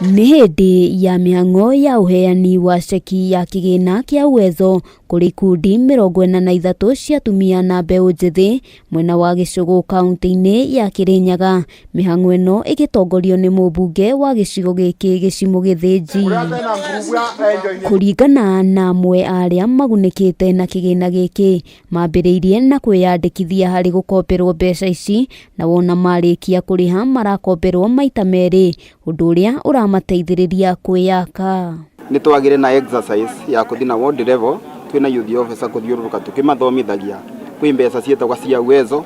Nĩ hĩndĩ ya mĩhang'o ya ũheani wa ceki ya kigina kia Uwezo kũrĩ ikundi 43 cia atumia na mbeu njithi mwena wa Gichugu kaunti-ini ya Kirinyaga. Mĩhang'o ĩno ĩgĩtongorio nĩ mũmbunge wa gĩcigo gĩkĩ Gĩchimũ Gĩthĩnji. Kuringana na amwe aria magunikite na kigina gĩkĩ mambĩrĩirie na kwĩyandĩkithia harĩ gũkomberwo mbeca ici, na wona marĩkia kuriha marakomberwo maita merĩ, undu uria uramateithĩrĩria kwĩyaka. Nĩ twagire na exercise ya kuthina ward level, twina youth officer kuthiũrũrũka tukimathomithagia kwĩ mbeca cietagwa cia Uwezo,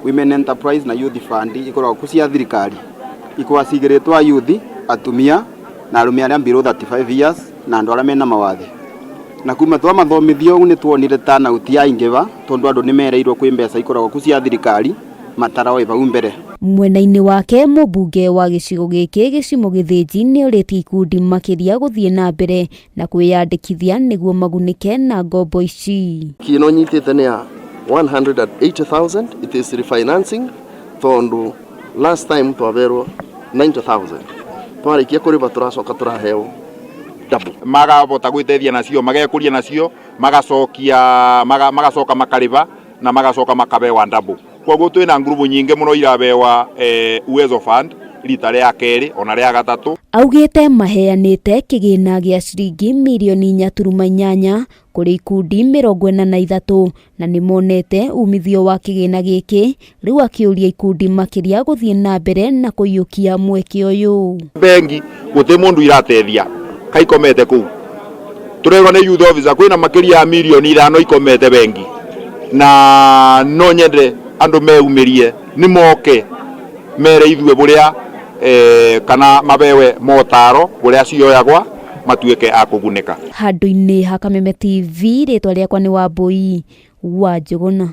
Women Enterprise na Youth Fund ikoragwo ku cia thirikari ikwacigĩrĩtwo youth, atumia na arũme arĩa below 35 years na andũ arĩa mena mawathe. Na kuma twamathomithio nĩ tuonire turnout ya ingĩva tondu andũ nĩ mereirwo kwĩ mbeca ikoragwo ku cia thirikari matarawe vau mbere. Mwena-inĩ wake mũmbunge wa gĩcigo gĩkĩ Gĩchimũ Gĩthĩnji nĩ ũrĩtie ikundi makĩria gũthiĩ na mbere na kwĩyandĩkithia nĩguo magunike na ngombo ici. Kino nyitĩte nĩ ya 180,000. It is refinancing tondu last time twaverwo 90,000. Twarĩkia kũrĩva tũracoka tũraheo double. Magavota gwĩteithia nacio, magekuria nacio, magacoka makariva na magacoka makabewa double. Koguo twina ngurubu nyingi muno irabewa Uwezo Fund rita rĩa kerĩ ona rĩa gatatũ. Augĩte maheanĩte kigina gĩa ciringi mirioni 4.8 kũrĩ ikundi 43 na nĩ monete umithio wa kigina gĩkĩ, rĩu akĩũria ikundi makĩria gũthiĩ na mbere na kũiyũkia mweke ũyũ. Bengi gũtĩ mũndũ irateithia kaikomete kũu. Tũrerwo nĩ youth officer kwĩna makĩria ya mirioni 5 ikomete bengi, na no nyende andu meumirie ni moke mere ithue buria kana mabewe motaro buria cioyagwa matuike akugunika. Handũ-inĩ ha Kameme TV, rĩtwa rĩakwa nĩ Wambui wa Njũgũna.